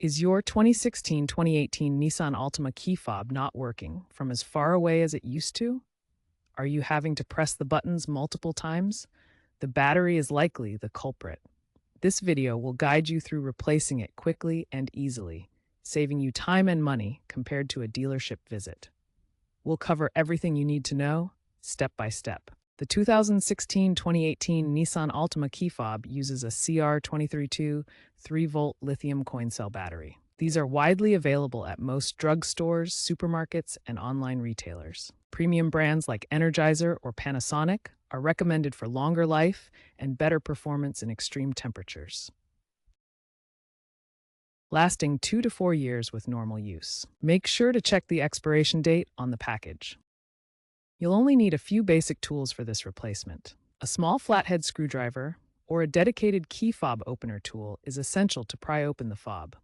Is your 2016-2018 Nissan Altima key fob not working from as far away as it used to? Are you having to press the buttons multiple times? The battery is likely the culprit. This video will guide you through replacing it quickly and easily, saving you time and money compared to a dealership visit. We'll cover everything you need to know, step by step. The 2016-2018 Nissan Altima key fob uses a CR232 3-volt lithium coin cell battery. These are widely available at most drugstores, supermarkets, and online retailers. Premium brands like Energizer or Panasonic are recommended for longer life and better performance in extreme temperatures, lasting 2 to 4 years with normal use. Make sure to check the expiration date on the package. You'll only need a few basic tools for this replacement. A small flathead screwdriver or a dedicated key fob opener tool is essential to pry open the fob.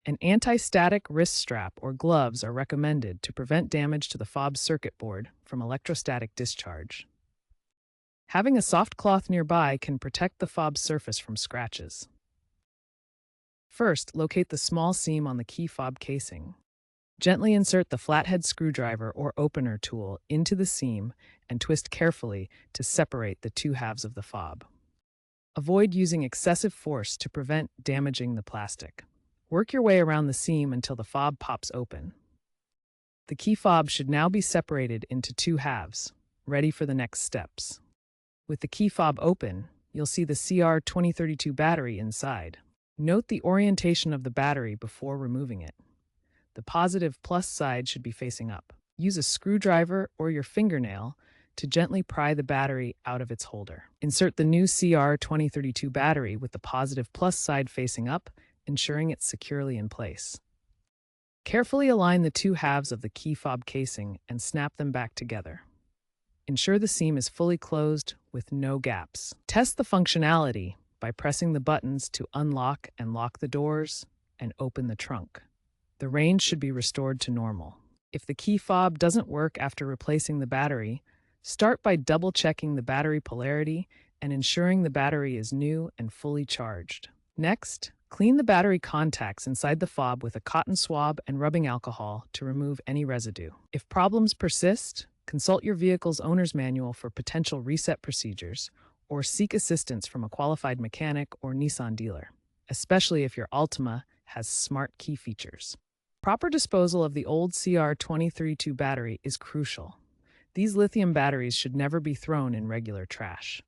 An anti-static wrist strap or gloves are recommended to prevent damage to the fob circuit board from electrostatic discharge. Having a soft cloth nearby can protect the fob surface from scratches. First, locate the small seam on the key fob casing. Gently insert the flathead screwdriver or opener tool into the seam and twist carefully to separate the two halves of the fob. Avoid using excessive force to prevent damaging the plastic. Work your way around the seam until the fob pops open. The key fob should now be separated into two halves, ready for the next steps. With the key fob open, you'll see the CR2032 battery inside. Note the orientation of the battery before removing it. The positive plus side should be facing up. Use a screwdriver or your fingernail to gently pry the battery out of its holder. Insert the new CR2032 battery with the positive plus side facing up, ensuring it's securely in place. Carefully align the two halves of the key fob casing and snap them back together. Ensure the seam is fully closed with no gaps. Test the functionality by pressing the buttons to unlock and lock the doors and open the trunk. The range should be restored to normal. If the key fob doesn't work after replacing the battery, start by double-checking the battery polarity and ensuring the battery is new and fully charged. Next, clean the battery contacts inside the fob with a cotton swab and rubbing alcohol to remove any residue. If problems persist, consult your vehicle's owner's manual for potential reset procedures or seek assistance from a qualified mechanic or Nissan dealer, especially if your Altima has smart key features. Proper disposal of the old CR2032 battery is crucial. These lithium batteries should never be thrown in regular trash.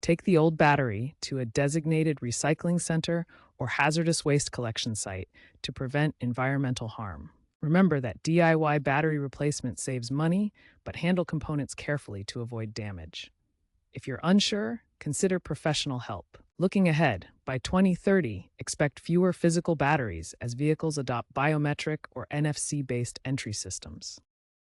Take the old battery to a designated recycling center or hazardous waste collection site to prevent environmental harm. Remember that DIY battery replacement saves money, but handle components carefully to avoid damage. If you're unsure, consider professional help. Looking ahead, by 2030, expect fewer physical batteries as vehicles adopt biometric or NFC-based entry systems.